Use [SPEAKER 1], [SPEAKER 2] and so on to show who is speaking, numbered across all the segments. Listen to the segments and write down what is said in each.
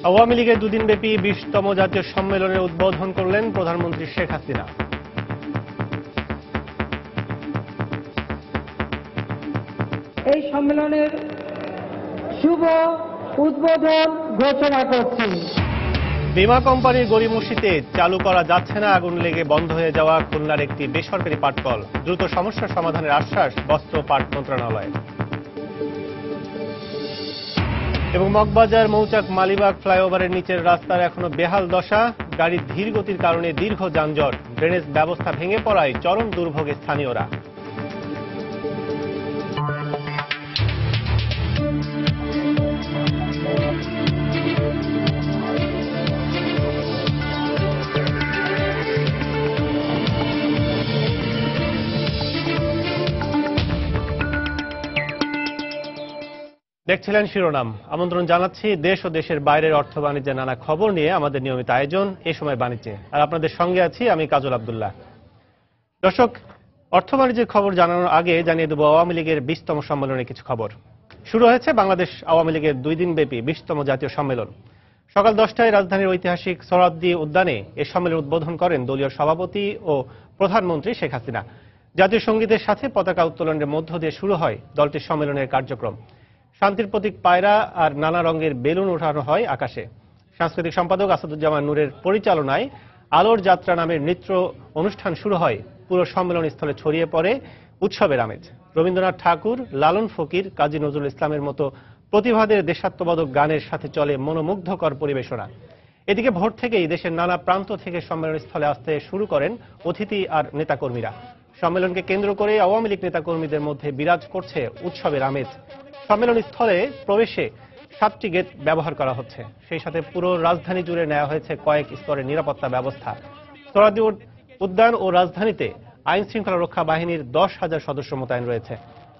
[SPEAKER 1] আওয়ামী লীগের দুদিনব্যাপী 20তম জাতীয় সম্মেলনের উদ্বোধন করলেন প্রধানমন্ত্রী শেখ হাসিনা।
[SPEAKER 2] এই সম্মেলনের শুভ উদ্বোধন ঘোষণা করছি।
[SPEAKER 1] বীমা কোম্পানির গড়িমসিতে চালু করা যাচ্ছে না আগুন লেগে বন্ধ হয়ে যাওয়া খুলনার একটি বেসরকারি পাটকল। দ্রুত সমস্যার সমাধানের আশ্বাস বস্ত্র ও পাট মন্ত্রণালয়। এবং মগবাজার মৌচাক মালিবাগ ফ্লাইওভারের নিচের রাস্তার এখনো বেহাল দশা, গাড়ির ধীর গতির কারণে দীর্ঘ যানজট, ড্রেনেজ ব্যবস্থা ভেঙে পড়ায় চরম দুর্ভোগে স্থানীয়রা। দেখছিলেন শিরোনাম। আমন্ত্রণ জানাচ্ছি দেশ ও দেশের বাইরের অর্থ বাণিজ্যের নানা খবর নিয়ে আমাদের নিয়মিত আয়োজন এ সময় বাণিজ্যে। আর আপনাদের সঙ্গে আছি আমি কাজল আব্দুল্লাহ। দর্শক, অর্থ বাণিজ্যের খবর জানানোর আগে জানিয়ে দেব আওয়ামী লীগের 20তম সম্মেলনের কিছু খবর। শুরু হয়েছে বাংলাদেশ আওয়ামী লীগের 2 দিনব্যাপী 20তম জাতীয় সম্মেলন। সকাল 10টায় রাজধানীর ঐতিহাসিক সোহরাওয়ার্দী উদ্যানে এ সম্মেলন উদ্বোধন করেন দলীয় সভাপতি ও প্রধানমন্ত্রী শেখ হাসিনা। জাতীয় সঙ্গীতের সাথে পতাকা উত্তোলনের মধ্য দিয়ে শুরু হয় দলটির সম্মেলনের কার্যক্রম। শান্তির প্রতীক পায়রা আর নানা রঙের বেলুন ওঠানো হয় আকাশে। সাংস্কৃতিক সম্পাদক আসাদুজ্জামান নূরের পরিচালনায় আলোর যাত্রা নামের নৃত্য অনুষ্ঠান শুরু হয়। পুরো সম্মেলন স্থলে ছড়িয়ে পড়ে উৎসবের আমেজ। রবীন্দ্রনাথ ঠাকুর, লালন ফকির, কাজী নজরুল ইসলামের মতো প্রতিভাদের দেশাত্মবোধক গানের সাথে চলে মনোমুগ্ধকর পরিবেশনা। এদিকে ভোর থেকেই দেশের নানা প্রান্ত থেকে সম্মেলন স্থলে আসতে শুরু করেন অতিথি আর নেতাকর্মীরা। সম্মেলনকে কেন্দ্র করে আওয়ামী লীগ নেতাকর্মীদের মধ্যে বিরাজ করছে উৎসবের আমেজ। সম্মেলন স্থলে প্রবেশে 7টি গেট ব্যবহার করা হচ্ছে। সেই সাথে পুরো রাজধানী জুড়ে নেওয়া হয়েছে কয়েক স্তরের নিরাপত্তা ব্যবস্থা। সোহরাওয়ার্দী উদ্যান ও রাজধানীতে আইন শৃঙ্খলা রক্ষা বাহিনীর 10,000 সদস্য মোতায়েন রয়েছে।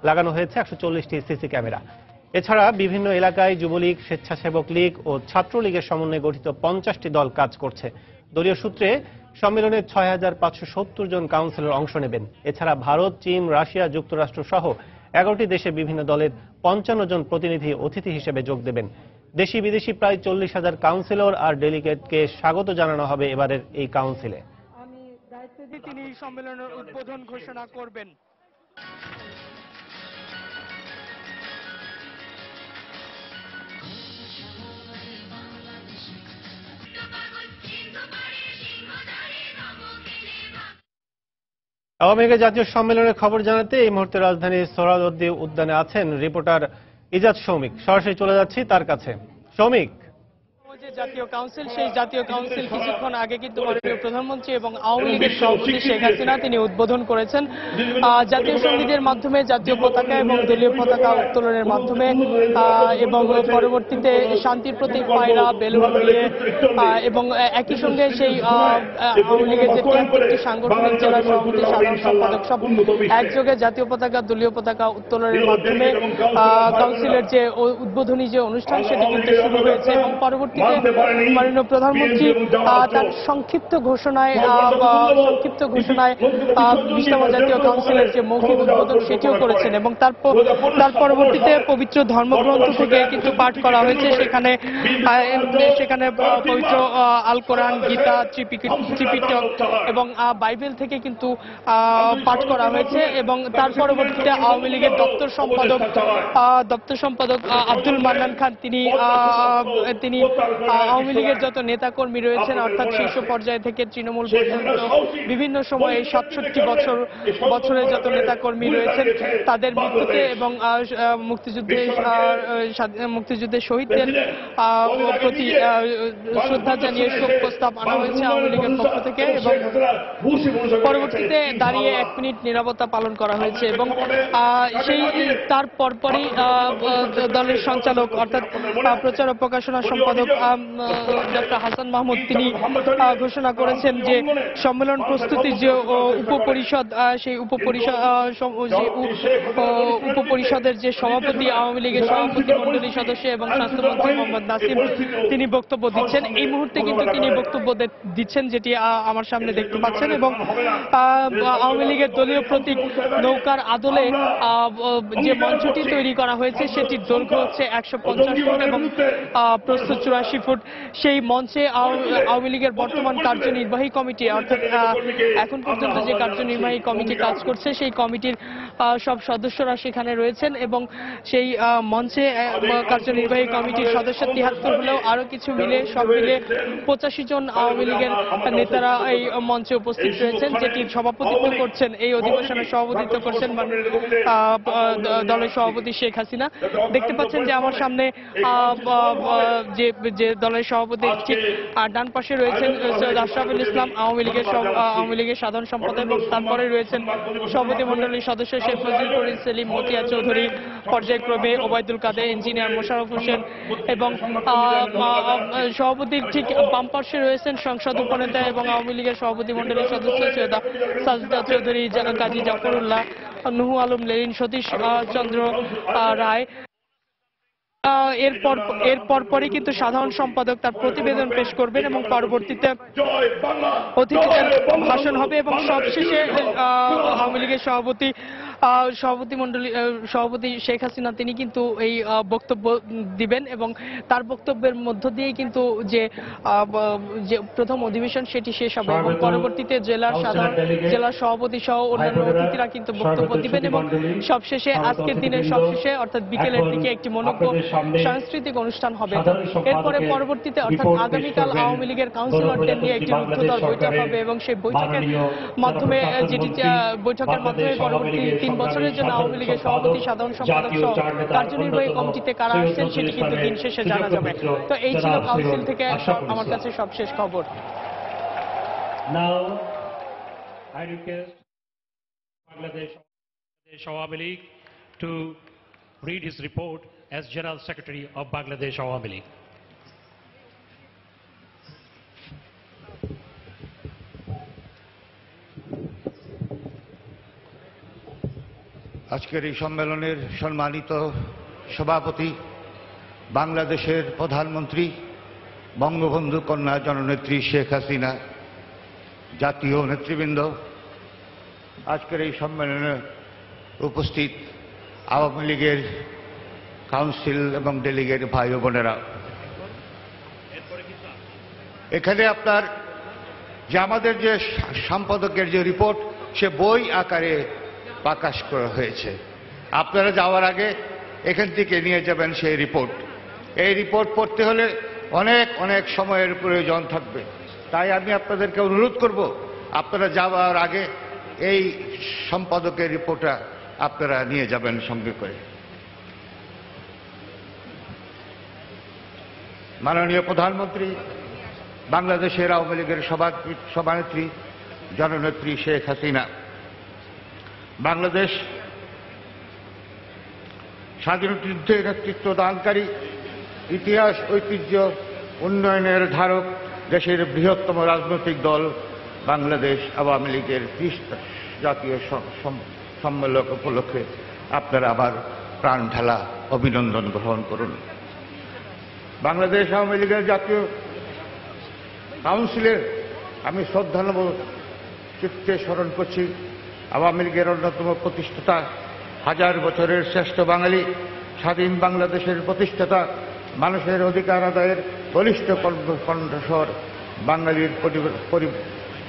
[SPEAKER 1] লাগানো হয়েছে 140টি সিসি ক্যামেরা। এছাড়া বিভিন্ন এলাকায় যুবলীগ, স্বেচ্ছাসেবক লীগ ও ছাত্রলীগের সমন্বয়ে গঠিত 50টি দল কাজ করছে। দলীয় সূত্রে সম্মেলনে 6,570 জন কাউন্সিলর অংশ নেবেন। এছাড়া ভারত, চীন, রাশিয়া, যুক্তরাষ্ট্র সহ 11টি দেশে বিভিন্ন দলের 55 জন প্রতিনিধি অতিথি হিসেবে যোগ দেবেন। দেশি বিদেশি প্রায় 40,000 কাউন্সিলর আর ডেলিগেটকে স্বাগত জানানো হবে এবারের এই কাউন্সিলে।
[SPEAKER 3] তিনি সম্মেলনের উদ্বোধন ঘোষণা করবেন।
[SPEAKER 1] আওয়ামী লীগের জাতীয় সম্মেলনের খবর জানাতে এই মুহূর্তে রাজধানীর সোহরাওয়ার্দী উদ্যানে আছেন রিপোর্টার ইজাজ সৌমিক। সরাসরি চলে যাচ্ছি তার কাছে। সৌমিক,
[SPEAKER 3] জাতীয় কাউন্সিল, সেই জাতীয় কাউন্সিল কিছুক্ষণ আগে কিন্তু মাননীয় প্রধানমন্ত্রী এবং আওয়ামী লীগের সভাপতি শেখ হাসিনা তিনি উদ্বোধন করেছেন। জাতীয় সঙ্গীতের মাধ্যমে জাতীয় পতাকা এবং দলীয় পতাকা উত্তোলনের মাধ্যমে এবং পরবর্তীতে শান্তির প্রতীক পায়রা, বেলুন দিয়ে এবং একই সঙ্গে সেই আওয়ামী লীগের যে 73টি সাংগঠনিক জেলা সভাপতি, সাধারণ সম্পাদক সব একযোগে জাতীয় পতাকা, দলীয় পতাকা উত্তোলনের মাধ্যমে কাউন্সিলের যে উদ্বোধনী যে অনুষ্ঠান সেটি কিন্তু শুরু হয়েছে। এবং পরবর্তীতে মাননীয় প্রধানমন্ত্রী তার সংক্ষিপ্ত ঘোষণায় 20তম জাতীয় কাউন্সিলের যে মৌখিক উদ্বোধন সেটিও করেছেন। এবং তার পরবর্তীতে পবিত্র ধর্মগ্রন্থ থেকে কিন্তু পাঠ করা হয়েছে। সেখানে পবিত্র আল কোরআন, গীতা, ত্রিপিটক এবং বাইবেল থেকে কিন্তু পাঠ করা হয়েছে। এবং তার পরবর্তীতে আওয়ামী লীগের দপ্তর সম্পাদক আব্দুল মান্নান খান তিনি আওয়ামী লীগের যত নেতাকর্মী রয়েছেন অর্থাৎ শীর্ষ পর্যায় থেকে তৃণমূল পর্যন্ত বিভিন্ন সময়ে 67 বছরের যত নেতাকর্মী রয়েছেন তাদের মৃত্যুতে এবং মুক্তিযুদ্ধের শহীদদের প্রতি শ্রদ্ধা জানিয়ে শোক প্রস্তাব আনা হয়েছে আওয়ামী লীগের পক্ষ থেকে। এবং পরবর্তীতে দাঁড়িয়ে 1 মিনিট নীরবতা পালন করা হয়েছে। এবং তার পরপরই দলের সঞ্চালক অর্থাৎ প্রচার ও প্রকাশনা সম্পাদক ডক্টর হাসান মাহমুদ তিনি ঘোষণা করেছেন যে সম্মেলন প্রস্তুতির যে উপপরিষদ, সেই উপপরিষদের যে সভাপতি, আওয়ামী লীগের সভাপতি মন্ডলী সদস্য এবং স্বাস্থ্যমন্ত্রী মোহাম্মদ নাসিম তিনি বক্তব্য দিচ্ছেন। এই মুহূর্তে কিন্তু তিনি বক্তব্য দিচ্ছেন, যেটি আমার সামনে দেখতে পাচ্ছেন। এবং আওয়ামী লীগের দলীয় প্রতীক নৌকার আদলে যে মঞ্চটি তৈরি করা হয়েছে সেটির দৈর্ঘ্য হচ্ছে 150 ফুট এবং প্রস্থ 84 85 ফুট সেই মঞ্চে আওয়ামী লীগের বর্তমান কার্যনির্বাহী কমিটি অর্থাৎ এখন পর্যন্ত যে কার্যনির্বাহী কমিটি কাজ করছে সেই কমিটির সব সদস্যরা সেখানে রয়েছেন এবং সেই মঞ্চে কার্যনির্বাহী কমিটির সদস্য 73 হলেও আরো কিছু মিলে সব মিলে 85 জন আওয়ামী লীগের নেতারা এই মঞ্চে উপস্থিত রয়েছেন, যেটির সভাপতিত্ব করছেন, এই অধিবেশনে সভাপতিত্ব করছেন দলের সভাপতি শেখ হাসিনা। দেখতে পাচ্ছেন যে আমার সামনে যে দলের সভাপতি ঠিক ডান পাশে রয়েছেন সৈয়দ আশরাফুল ইসলাম আওয়ামী লীগের সাধারণ সম্পাদক, এবং তারপরে রয়েছেন সভাপতি মণ্ডলীর সদস্য শেখ ফজল করিম সেলিম, মতিয়া চৌধুরী, পর্যায়ক্রমে ওবায়দুল কাদের, ইঞ্জিনিয়ার মোশাররফ হোসেন এবং সভাপতির ঠিক বাম পাশে রয়েছেন সংসদ উপনেতা এবং আওয়ামী লীগের সভাপতি মণ্ডলীর সদস্য সৈয়দা সাজদা চৌধুরী, কাজী জাফরুল্লাহ, নুহু আলম লেলিন, সতীশ চন্দ্র রায়। এর পরই কিন্তু সাধারণ সম্পাদক তার প্রতিবেদন পেশ করবেন এবং পরবর্তীতে অতিথিদের ভাষণ হবে এবং সবশেষে আওয়ামী লীগের সভাপতি শেখ হাসিনা তিনি কিন্তু এই বক্তব্য দিবেন এবং তার বক্তব্যের মধ্য দিয়ে কিন্তু যে প্রথম অধিবেশন সেটি শেষ হবে এবং পরবর্তীতে জেলার সভাপতি সহ অন্যান্য অতিথিরা কিন্তু বক্তব্য দিবেন এবং সবশেষে আজকের দিনের সবশেষে অর্থাৎ বিকেলের দিকে একটি মনোজ্ঞ সাংস্কৃতিক অনুষ্ঠান হবে। এরপরে পরবর্তীতে অর্থাৎ আগামীকাল আওয়ামী লীগের কাউন্সিলরদের নিয়ে একটি রুদ্ধদ্বার বৈঠক হবে এবং সেই বৈঠকের মাধ্যমে পরবর্তী 3 বছরের জন্য আওয়ামী লীগের সভাপতি, সাধারণ সম্পাদক সহ কার্যনির্বাহী কমিটিতে কারা আসছেন সেটি কিন্তু দিন শেষে জানা যাবে। তো এই ছিল কাউন্সিল থেকে আমার কাছে সবশেষ খবর।
[SPEAKER 4] Now, I request Bangladesh Awami League to read his report as General Secretary of Bangladesh Awami League.
[SPEAKER 5] আজকের এই সম্মেলনের সম্মানিত সভাপতি, বাংলাদেশের প্রধানমন্ত্রী বঙ্গবন্ধু কন্যা জননেত্রী শেখ হাসিনা, জাতীয় নেতৃবৃন্দ, আজকের এই সম্মেলনে উপস্থিত আওয়ামী লীগের কাউন্সিল এবং ডেলিগেট ভাই ও বোনেরা, এখানে আপনার যে আমাদের যে সম্পাদকের যে রিপোর্ট সে বই আকারে প্রকাশ করা হয়েছে। আপনারা যাওয়ার আগে এখান থেকে নিয়ে যাবেন সেই রিপোর্ট। এই রিপোর্ট পড়তে হলে অনেক সময়ের প্রয়োজন থাকবে, তাই আমি আপনাদেরকে অনুরোধ করব আপনারা যাওয়ার আগে এই সম্পাদকের রিপোর্টটা আপনারা নিয়ে যাবেন সঙ্গে করে। মাননীয় প্রধানমন্ত্রী, বাংলাদেশের আওয়ামী লীগের সভানেত্রী জননেত্রী শেখ হাসিনা, বাংলাদেশ স্বাধীনতা যুদ্ধে নেতৃত্ব দানকারী, ইতিহাস ঐতিহ্য উন্নয়নের ধারক, দেশের বৃহত্তম রাজনৈতিক দল বাংলাদেশ আওয়ামী লীগের 30 জাতীয় সম্মেলন উপলক্ষে আপনারা আবার প্রাণ ঢালা অভিনন্দন গ্রহণ করুন। বাংলাদেশ আওয়ামী লীগের জাতীয় কাউন্সিলের আমি শ্রদ্ধানব চিত্তে স্মরণ করছি আওয়ামী লীগের অন্যতম প্রতিষ্ঠাতা, 1000 বছরের শ্রেষ্ঠ বাঙালি, স্বাধীন বাংলাদেশের প্রতিষ্ঠাতা, মানুষের অধিকার আদায়ের বলিষ্ঠ কণ্ঠস্বর, বাঙালির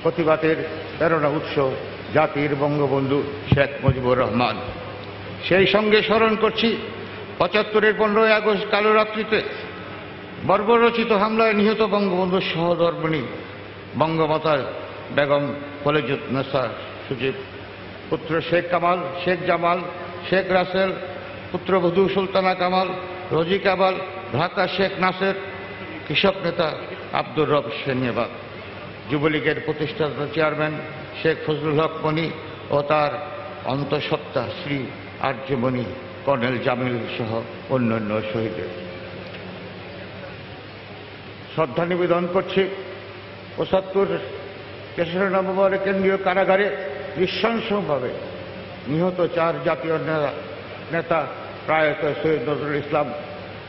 [SPEAKER 5] প্রতিবাদের প্রেরণা উৎস, জাতির বঙ্গবন্ধু শেখ মুজিবুর রহমান। সেই সঙ্গে স্মরণ করছি 75-এর 15ই আগস্ট কালো রাত্রিতে বর্বরচিত হামলায় নিহত বঙ্গবন্ধুর সহধর্মিণী বঙ্গমাতা বেগম ফজিলাতুন্নেসা সুজিব, পুত্র শেখ কামাল, শেখ জামাল, শেখ রাসেল, পুত্রবধূ সুলতানা কামাল, রোজি কামাল, ঢাকা শেখ নাসের, কৃষক নেতা আব্দুর রব সেনিয়াবাদ, যুবলীগের প্রতিষ্ঠাতা চেয়ারম্যান শেখ ফজলুল হক মনি ও তার অন্তঃসত্ত্বা শ্রী আর্যমণি কর্নেল জামিল সহ অন্যান্য শহীদের শ্রদ্ধা নিবেদন করছি। 75 তেসরা নভেম্বর কেন্দ্রীয় কারাগারে নৃশংসভাবে নিহত 4 জাতীয় নেতা প্রয়াত সৈয়দ নজরুল ইসলাম,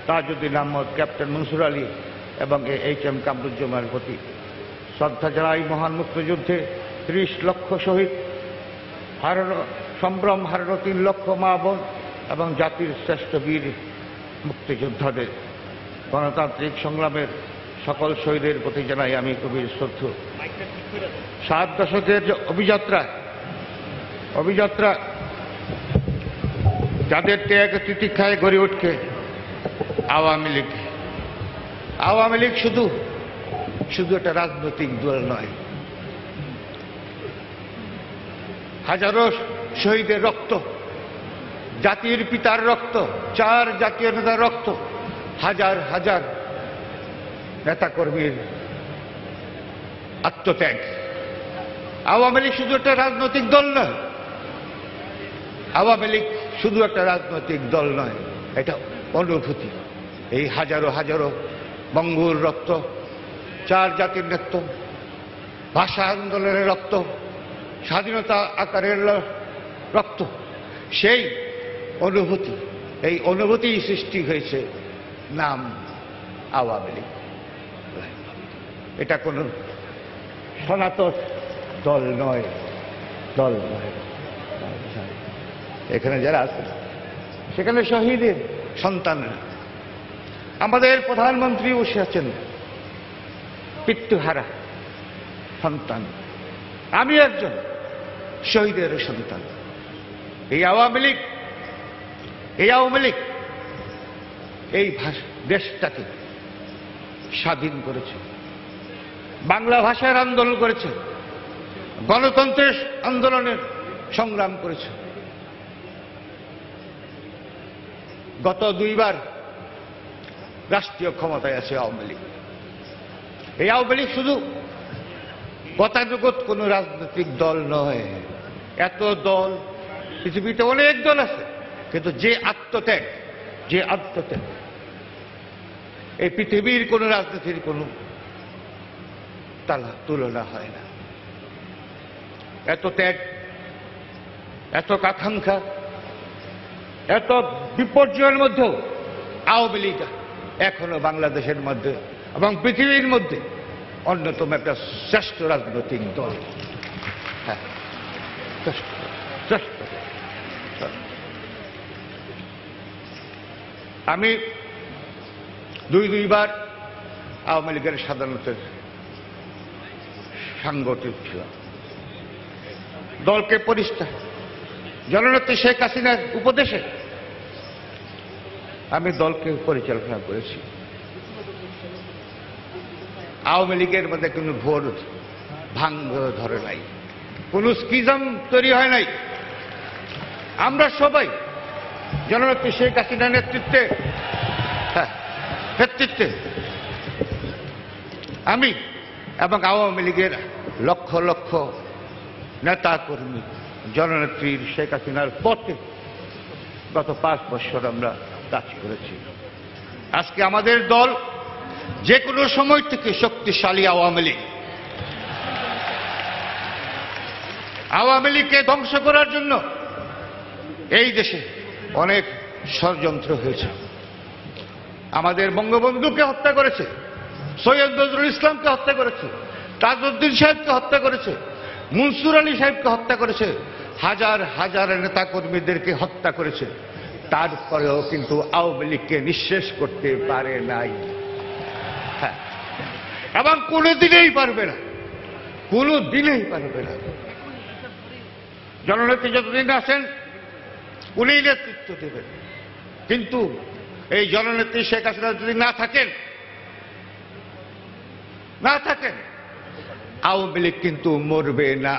[SPEAKER 5] তাজউদ্দিন আহমদ, ক্যাপ্টেন মনসুর আলী এবং HM কামরুজ্জামানের প্রতি শ্রদ্ধা জানাই। মহান মুক্তিযুদ্ধে 30 লক্ষ শহীদ, সম্ভ্রম হারানো 3 লক্ষ মা বোন এবং জাতির শ্রেষ্ঠ বীর মুক্তিযোদ্ধাদের গণতান্ত্রিক সংগ্রামের সকল শহীদের প্রতি জানাই আমি গভীর শ্রদ্ধা। 7 দশকের যে অভিযাত্রা যাদের ত্যাগ তিতিক্ষায় গড়ে উঠকে আওয়ামী লীগ। আওয়ামী লীগ শুধু একটা রাজনৈতিক দল নয়, হাজারো শহীদের রক্ত, জাতির পিতার রক্ত, 4 জাতীয় নেতার রক্ত, হাজার হাজার নেতাকর্মীর আত্মত্যাগ। আওয়ামী লীগ শুধু একটা রাজনৈতিক দল নয়, আওয়ামী লীগ শুধু একটা রাজনৈতিক দল নয়, এটা অনুভূতি। এই হাজারো হাজারো বঙ্গুর রক্ত, 4 জাতির রক্ত, ভাষা আন্দোলনের রক্ত, স্বাধীনতা আকারের রক্ত, সেই অনুভূতি, এই অনুভূতি সৃষ্টি হয়েছে নাম আওয়ামী লীগ। এটা কোনো সনাতন দল নয়। এখানে যারা আছে সেখানে শহীদের সন্তানরা। আমাদের প্রধানমন্ত্রী বসে আছেন পিতৃহারা সন্তান, আমি একজন শহীদের সন্তান। এই আওয়ামী লীগ এই দেশটাকে স্বাধীন করেছে, বাংলা ভাষার আন্দোলন করেছে, গণতন্ত্রের আন্দোলনের সংগ্রাম করেছে। গত 2 বার রাষ্ট্রীয় ক্ষমতায় আছে আওয়ামী লীগ। এই আওয়ামী লীগ শুধু গতানুগত কোন রাজনৈতিক দল নয়। এত দল পৃথিবীতে অনেক দল আছে, কিন্তু যে আত্মত্যাগ এই পৃথিবীর কোন রাজনীতির কোন তুলনা হয় না। এত ত্যাগ, এত আকাঙ্ক্ষা, এত বিপর্যয়ের মধ্যেও আওয়ামী লীগ এখনো বাংলাদেশের মধ্যে এবং পৃথিবীর মধ্যে অন্যতম একটা শ্রেষ্ঠ রাজনৈতিক দল। হ্যাঁ, শ্রেষ্ঠ। আমি 2 বার আওয়ামী লীগের সাধারণত সাংগঠনিক ছিলাম। দলকে পরিষ্কার জননেত্রী শেখ হাসিনার উপদেশে আমি দলকে পরিচালনা করেছি। আওয়ামী লীগের মধ্যে কোনো ভোর ভাঙ্গ ধরে নাই, কোনো স্কিজম তৈরি হয় নাই। আমরা সবাই জননেত্রী শেখ হাসিনার নেতৃত্বে আমি এবং আওয়ামী লীগের লক্ষ লক্ষ নেতা কর্মী জননেত্রীর শেখ হাসিনার পথে গত 5 বছর আমরা কাজ করেছি। আজকে আমাদের দল যে কোনো সময় থেকে শক্তিশালী আওয়ামী লীগ। আওয়ামী লীগকে ধ্বংস করার জন্য এই দেশে অনেক ষড়যন্ত্র হয়েছে। আমাদের বঙ্গবন্ধুকে হত্যা করেছে, সৈয়দ নজরুল ইসলামকে হত্যা করেছে, তাজউদ্দিন সাহেবকে হত্যা করেছে, মনসুর আলী সাহেবকে হত্যা করেছে, হাজার হাজার নেতা কর্মীদেরকে হত্যা করেছে। তারপরেও কিন্তু আওয়ামী লীগকে নিঃশেষ করতে পারে নাই। হ্যাঁ, এবং কোনোদিনেই পারবে না, কোনোদিনেই পারবে না। জননেত্রী যতদিন আছেন উনি নেতৃত্ব দেবেন, কিন্তু এই জননেত্রী শেখ হাসিনা যদি না থাকেন আওয়ামী লীগ কিন্তু মরবে না,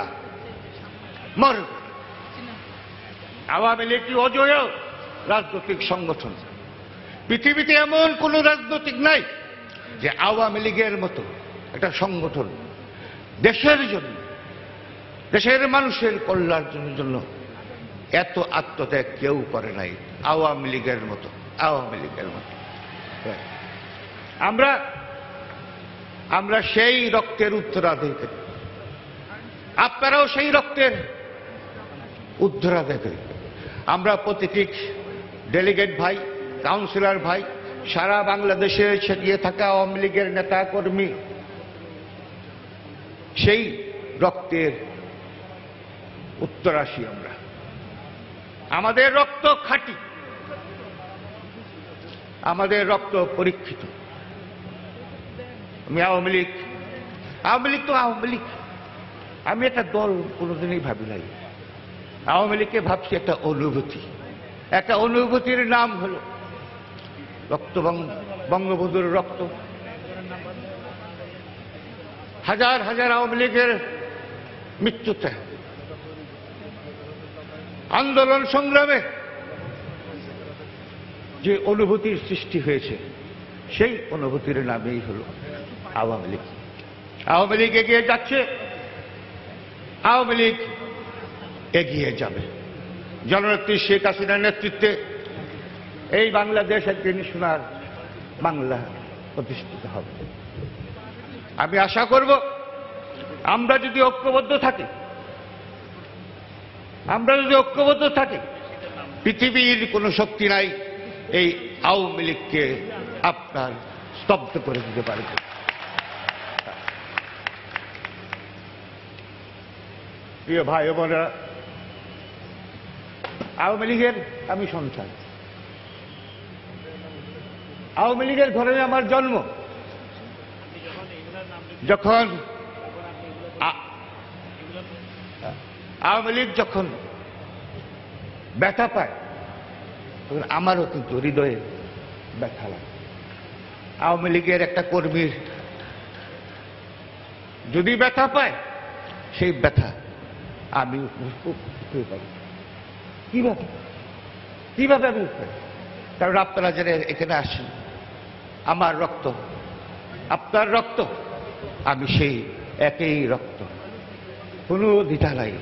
[SPEAKER 5] মরবে। আওয়ামী লীগ কি অজেয় রাজনৈতিক সংগঠন? পৃথিবীতে এমন কোন রাজনৈতিক নাই যে আওয়ামী লীগের মতো একটা সংগঠন দেশের জন্য, দেশের মানুষের কল্যাণের জন্য এত আত্মত্যাগ কেউ করে নাই আওয়ামী লীগের মতো। আমরা সেই রক্তের উত্তরাধিকারী, আপনারাও সেই রক্তের উত্তরাধিকারী। আমরা প্রতিটি ডেলিগেট ভাই, কাউন্সিলর ভাই, সারা বাংলাদেশে ছড়িয়ে থাকা আওয়ামী লীগের নেতা কর্মী সেই রক্তের উত্তরাসী। আমরা, আমাদের রক্ত খাঁটি, আমাদের রক্ত পরীক্ষিত। আমি আওয়ামী লীগ তো আওয়ামী লীগ। আমি একটা দল কোনোদিনই ভাবি নাই। আওয়ামী লীগকে ভাবছি একটা অনুভূতির নাম হলো রক্ত, বঙ্গবন্ধুর রক্ত। হাজার হাজার আওয়ামী লীগের মৃত্যুতে, আন্দোলন সংগ্রামে যে অনুভূতির সৃষ্টি হয়েছে, সেই অনুভূতির নামেই হলো আওয়ামী লীগ। আওয়ামী লীগ এগিয়ে যাচ্ছে, আওয়ামী লীগ এগিয়ে যাবে। জননেত্রী শেখ হাসিনার নেতৃত্বে এই বাংলাদেশ একদিন সোনার বাংলা প্রতিষ্ঠিত হবে। আমি আশা করব আমরা যদি ঐক্যবদ্ধ থাকি, পৃথিবীর কোনো শক্তি নাই এই আওয়ামী লীগকে আপনার স্তব্ধ করে দিতে পারবে। প্রিয় ভাই ও বোনেরা, আওয়ামী লীগের আমি সন্তান। আওয়ামী লীগের ঘরে আমার জন্ম। যখন আওয়ামী লীগ যখন ব্যথা পায়, তখন আমারও কিন্তু হৃদয়ে ব্যথা লাগে। আওয়ামী লীগের একটা কর্মীর যদি ব্যথা পায়, সেই ব্যথা আমি উঠতে পারি। কিভাবে আমি উঠতে পারি? কারণ আপনারা যারা এখানে আসেন, আমার রক্ত, আপনার রক্ত, আমি সেই একই রক্ত। কোনো দ্বিধা নাই,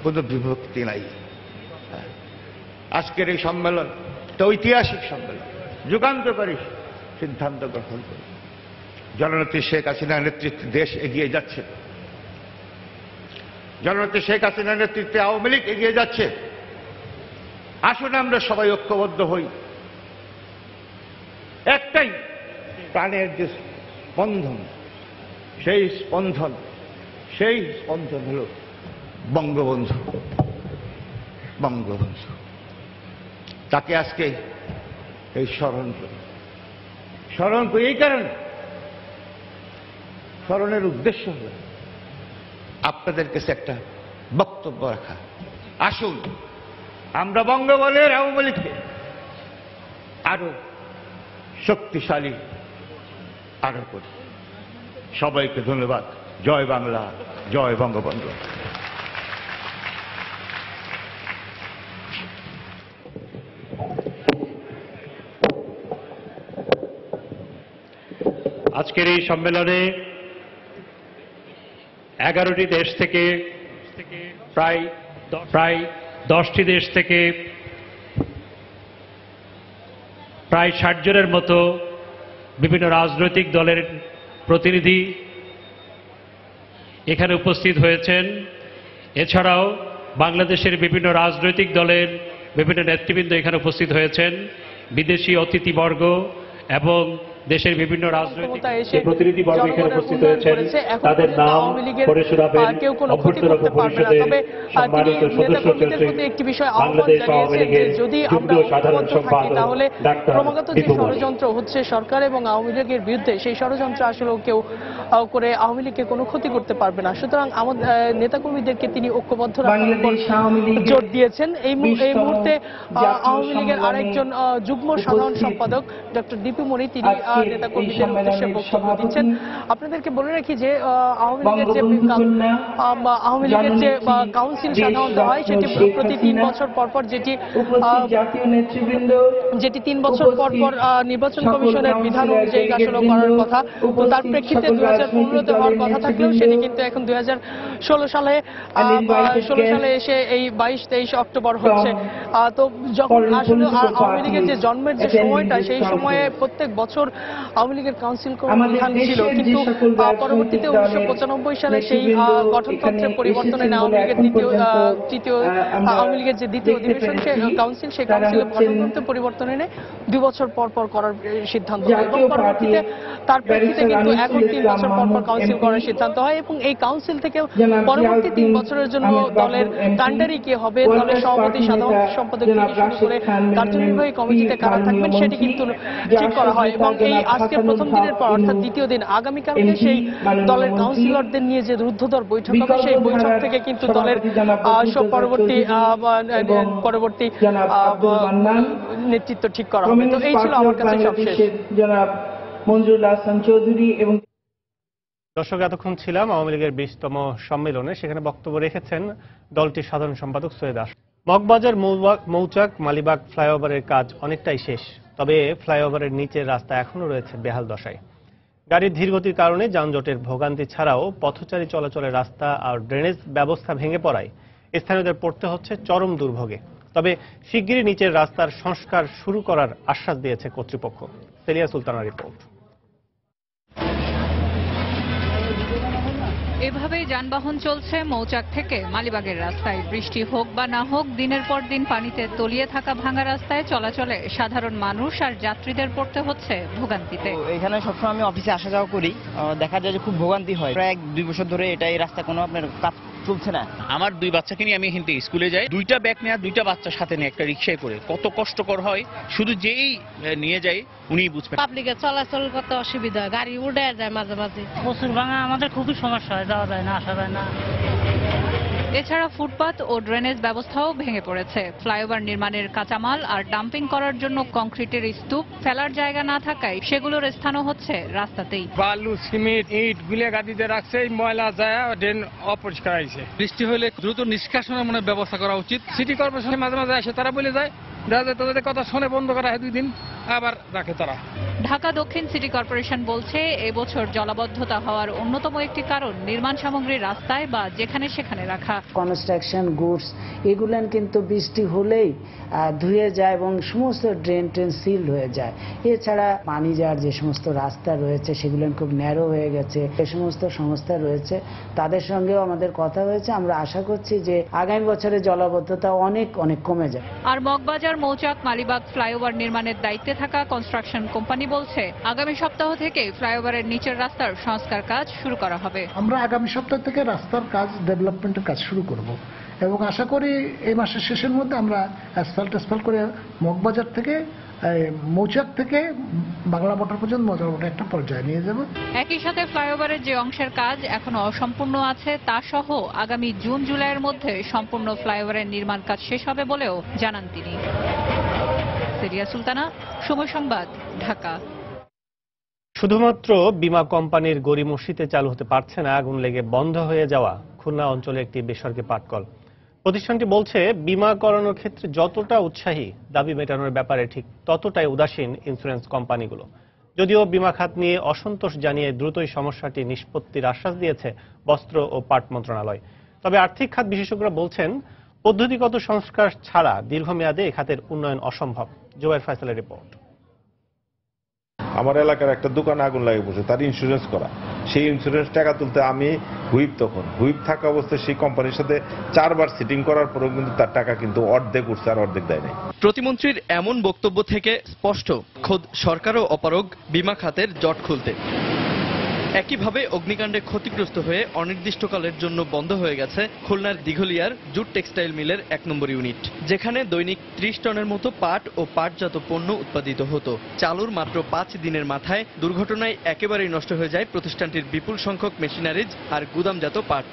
[SPEAKER 5] কোনো বিভক্তি নাই। আজকের এই সম্মেলন একটা ঐতিহাসিক সম্মেলন, যুগান্তকারী সিদ্ধান্ত গ্রহণ করে জননেত্রী শেখ হাসিনার নেতৃত্বে দেশ এগিয়ে যাচ্ছে। জননেত্রী শেখ হাসিনার নেতৃত্বে আওয়ামী লীগ এগিয়ে যাচ্ছে। আসুন আমরা সবাই ঐক্যবদ্ধ হই। একটাই প্রাণের যে স্পন্দন, সেই স্পন্দন হল বঙ্গবন্ধু। তাকে আজকে এই স্মরণ করি। এই কারণে স্মরণের উদ্দেশ্য হল আপনাদের কাছে একটা বক্তব্য রাখা। আসুন আমরা বঙ্গবন্ধুর আওয়ামী লীগকে আরো শক্তিশালী আরো করি। সবাইকে ধন্যবাদ। জয় বাংলা, জয় বঙ্গবন্ধু।
[SPEAKER 4] আজকের এই সম্মেলনে 11টি দেশ থেকে প্রায় 10টি দেশ থেকে প্রায় 60 জনের মতো বিভিন্ন রাজনৈতিক দলের প্রতিনিধি এখানে উপস্থিত হয়েছেন। এছাড়াও বাংলাদেশের বিভিন্ন রাজনৈতিক দলের বিভিন্ন নেতৃবৃন্দ এখানে উপস্থিত হয়েছেন। বিদেশি অতিথিবর্গ এবং দেশের বিভিন্ন রাজনৈতিক প্রতিনিধিবর্গ এখানে উপস্থিত হয়েছেন। তাদের নাম পরিষেবাবেন অভ্যর্থনা পরিষদের সম্মানিত সদস্য চলছে বাংলাদেশ আওয়ামী লীগের যুগ্ম সাধারণ সম্পাদক ডাক্তার
[SPEAKER 3] ক্রমাগত যে ষড়যন্ত্র হচ্ছে সরকার এবং আওয়ামী লীগের বিরুদ্ধে, সেই ষড়যন্ত্র আসলে কেউ করে আওয়ামী লীগকে কোনো ক্ষতি করতে পারবে না। সুতরাং আমাদের নেতাকর্মীদেরকে তিনি ঐক্যবদ্ধ রাখার উপর জোর দিয়েছেন। এই মুহূর্তে আওয়ামী লীগের আরেকজন যুগ্ম সাধারণ সম্পাদক ডক্টর দীপু মনি, তিনি নেতাকর্মীদের উদ্দেশ্যে বক্তব্য দিচ্ছেন। আপনাদেরকে বলে রাখি যে আওয়ামী লীগের যে কাউন্সিল সাধারণত হয়, সেটি প্রতি 3 বছর পর যেটি 3 বছর পর নির্বাচন কমিশনের বিধান অনুযায়ী আসলে করার কথা। তো তার প্রেক্ষিতে 2015-তে হওয়ার কথা থাকলেও সেটি কিন্তু এখন 2016 সালে এসে এই 22-23 অক্টোবর হচ্ছে। তো যখন আসলে আওয়ামী লীগের যে জন্মের যে সময়টা, সেই সময়ে প্রত্যেক বছর আওয়ামী লীগের কাউন্সিল বিধান ছিল, কিন্তু পরবর্তীতে 1995 সালে সেই গঠনতন্ত্রের পরিবর্তনে আওয়ামী লীগের তৃতীয় আওয়ামী লীগের যে দ্বিতীয় অধিবেশন, কাউন্সিল, সেই কাউন্সিলের গঠনতন্ত্রের পরিবর্তনে 2 বছর পর করার সিদ্ধান্ত হয় এবং পরবর্তীতে তার প্রেক্ষিতে কিন্তু এখন 3 বছর পর কাউন্সিল করার সিদ্ধান্ত হয় এবং এই কাউন্সিল থেকে পরবর্তী 3 বছরের জন্য দলের কাণ্ডারি কে হবে, দলের সভাপতি, সাধারণ সম্পাদক থেকে শুরু করে কার্যনির্বাহী কমিটিতে কারা থাকবেন, সেটি কিন্তু ঠিক করা হয়। এবং এই আজকে প্রথম দিনের পর অর্থাৎ দ্বিতীয় দিন আগামীকালকে সেই দলের কাউন্সিলরদের নিয়ে যে রুদ্ধদ্বার বৈঠক হবে সেই বৈঠক থেকে কিন্তু দলের পরবর্তী নেতৃত্ব ঠিক করা হবে। তো এই ছিল আমার কাছে সবশেষ।
[SPEAKER 2] জনাব মঞ্জুরুল হাসান চৌধুরী এবং
[SPEAKER 1] দর্শক, এতক্ষণ ছিলাম আওয়ামী লীগের 20তম সম্মেলনে। সেখানে বক্তব্য রেখেছেন দলটির সাধারণ সম্পাদক সৈয়দ আশরাফ। মগবাজার মৌচাক মালিবাগ ফ্লাইওভারের কাজ অনেকটাই শেষ, তবে ফ্লাইওভারের নিচের রাস্তা এখনো রয়েছে বেহাল দশায়। গাড়ির ধীরগতির কারণে যানজটের ভোগান্তি ছাড়াও পথচারী চলাচলের রাস্তা আর ড্রেনেজ ব্যবস্থা ভেঙে পড়ায় স্থানীয়দের পড়তে হচ্ছে চরম দুর্ভোগে। তবে শিগগিরই নিচের রাস্তার সংস্কার শুরু করার আশ্বাস দিয়েছে কর্তৃপক্ষ। সেলিয়া সুলতানার রিপোর্ট।
[SPEAKER 6] এভাবেই যানবাহন চলছে মৌচাক থেকে মালিবাগের রাস্তায়। বৃষ্টি হোক বা না হোক, দিনের পর দিন পানিতে তলিয়ে থাকা ভাঙা রাস্তায় চলাচলে সাধারণ মানুষ আর যাত্রীদের পড়তে হচ্ছে ভোগান্তিতে।
[SPEAKER 7] এখানে সবসময় আমি অফিসে আসা যাওয়া করি, দেখা যায় যে খুব ভোগান্তি হয়। প্রায় 2 বছর ধরে এই রাস্তা কোনো আপনার কাজ চলছে না।
[SPEAKER 8] আমার 2 বাচ্চাকে নিয়ে আমি কিন্তু স্কুলে যাই, 2টা ব্যাগ নিয়ে 2টা বাচ্চার সাথে নিয়ে একটা রিক্সায় করে কত কষ্টকর হয় শুধু যেই নিয়ে যায় উনিই বুঝবেন।
[SPEAKER 9] পাবলিকের চলাচল করতে অসুবিধা হয়, গাড়ি উড়ে যায় মাঝে মাঝে।
[SPEAKER 10] প্রচুর ভাঙা, আমাদের খুবই সমস্যা হয়, যাওয়া যায় না, আসা যায় না।
[SPEAKER 6] এছাড়া ফুটপাত ও ড্রেনেজ ব্যবস্থাও ভেঙে পড়েছে। ফ্লাইওভার নির্মাণের কাঁচামাল আর ডাম্পিং করার জন্য কংক্রিটের স্তূপ ফেলার জায়গা না থাকায় সেগুলোর স্থানও হচ্ছে রাস্তাতেই।
[SPEAKER 11] বালু, সিমেন্ট, ইট গুলিয়া গাদিতে রাখছে, ময়লা যায়, ড্রেন অপরিষ্কার হয়েছে। বৃষ্টি হলে দ্রুত নিষ্কাশনের ব্যবস্থা করা উচিত। সিটি কর্পোরেশন মাঝে মাঝে আসে, তারা বলে যায় তাদের কথা শুনে বন্ধ করা হয় 2 দিন, আবার রাখে তারা।
[SPEAKER 6] ঢাকা দক্ষিণ সিটি কর্পোরেশন বলছে, এবছর জলাবদ্ধতা হওয়ার অন্যতম একটি কারণ নির্মাণ সামগ্রী রাস্তায় বা যেখানে সেখানে রাখা।
[SPEAKER 2] কনস্ট্রাকশন গুডস এগুলো কিন্তু বৃষ্টি হলেই ধুয়ে যায় এবং সমস্ত ড্রেন সিল হয়ে যায়। এছাড়া পানি যাওয়ার যে সমস্ত রাস্তা রয়েছে সেগুলো খুব ন্যারো হয়ে গেছে। যে সমস্ত সংস্থা রয়েছে তাদের সঙ্গেও আমাদের কথা হয়েছে। আমরা আশা করছি যে আগামী বছরে জলাবদ্ধতা অনেক কমে যায়।
[SPEAKER 6] আর মগবাজার মৌচাক মালিবাগ ফ্লাইওভার নির্মাণের দায়িত্বে থাকা কনস্ট্রাকশন কোম্পানি বলছে, আগামী সপ্তাহ থেকে ফ্লাইওভারের নিচের রাস্তার সংস্কার কাজ শুরু করা হবে।
[SPEAKER 12] আমরা আগামী সপ্তাহ থেকে রাস্তার কাজ, ডেভেলপমেন্টের কাজ শুরু করব এবং আশা করি এই মাসের শেষের মধ্যে আমরা অ্যাসফাল্ট করে মগবাজার থেকে মৌচাক থেকে বাংলা মোটর পর্যন্ত মজার মোটর একটা পর্যায়ে নিয়ে যাব।
[SPEAKER 6] একই সাথে ফ্লাইওভারের যে অংশের কাজ এখনো অসম্পূর্ণ আছে তা সহ আগামী জুন জুলাইয়ের মধ্যে সম্পূর্ণ ফ্লাইওভারের নির্মাণ কাজ শেষ হবে বলেও জানান তিনি। সেলিয়া সুলতানা, সময় সংবাদ, ঢাকা।
[SPEAKER 1] শুধুমাত্র বীমা কোম্পানির গড়িমসিতে চালু হতে পারছে না আগুন লেগে বন্ধ হয়ে যাওয়া খুলনা অঞ্চলে একটি বেসরকারি পাটকল। প্রতিষ্ঠানটি বলছে, বীমা করানোর ক্ষেত্রে যতটা উৎসাহী, দাবি মেটানোর ব্যাপারে ঠিক ততটাই উদাসীন ইন্স্যুরেন্স কোম্পানিগুলো। যদিও বীমা খাত নিয়ে অসন্তোষ জানিয়ে দ্রুতই সমস্যাটি নিষ্পত্তির আশ্বাস দিয়েছে বস্ত্র ও পাট মন্ত্রণালয়। তবে আর্থিক খাত বিশেষজ্ঞরা বলছেন, পদ্ধতিগত সংস্কার ছাড়া দীর্ঘমেয়াদে এ খাতের উন্নয়ন অসম্ভব। জোয়ার ফয়সালের রিপোর্ট।
[SPEAKER 13] আমার এলাকার একটা দোকানে আগুন লাগে বসে, তার ইন্স্যুরেন্স করা, সেই ইন্স্যুরেন্স টাকা তুলতে আমি হুইপ থাকা অবস্থায় সেই কোম্পানির সাথে 4 বার সিটিং করার পরেও কিন্তু তার টাকা কিন্তু অর্ধেক উঠছে আর অর্ধেক দেয় নাই।
[SPEAKER 14] প্রতিমন্ত্রীর এমন বক্তব্য থেকে স্পষ্ট, খোদ সরকারও অপারগ বীমা খাতের জট খুলতে। একইভাবে অগ্নিকাণ্ডে ক্ষতিগ্রস্ত হয়ে অনির্দিষ্টকালের জন্য বন্ধ হয়ে গেছে খুলনার দিঘলিয়ার জুট টেক্সটাইল মিলের 1 নম্বর ইউনিট, যেখানে দৈনিক 30 টনের মতো পাট ও পাটজাত পণ্য উৎপাদিত হতো। চালুর মাত্র 5 দিনের মাথায় দুর্ঘটনায় একেবারেই নষ্ট হয়ে যায় প্রতিষ্ঠানটির বিপুল সংখ্যক মেশিনারিজ আর গুদামজাত পাট।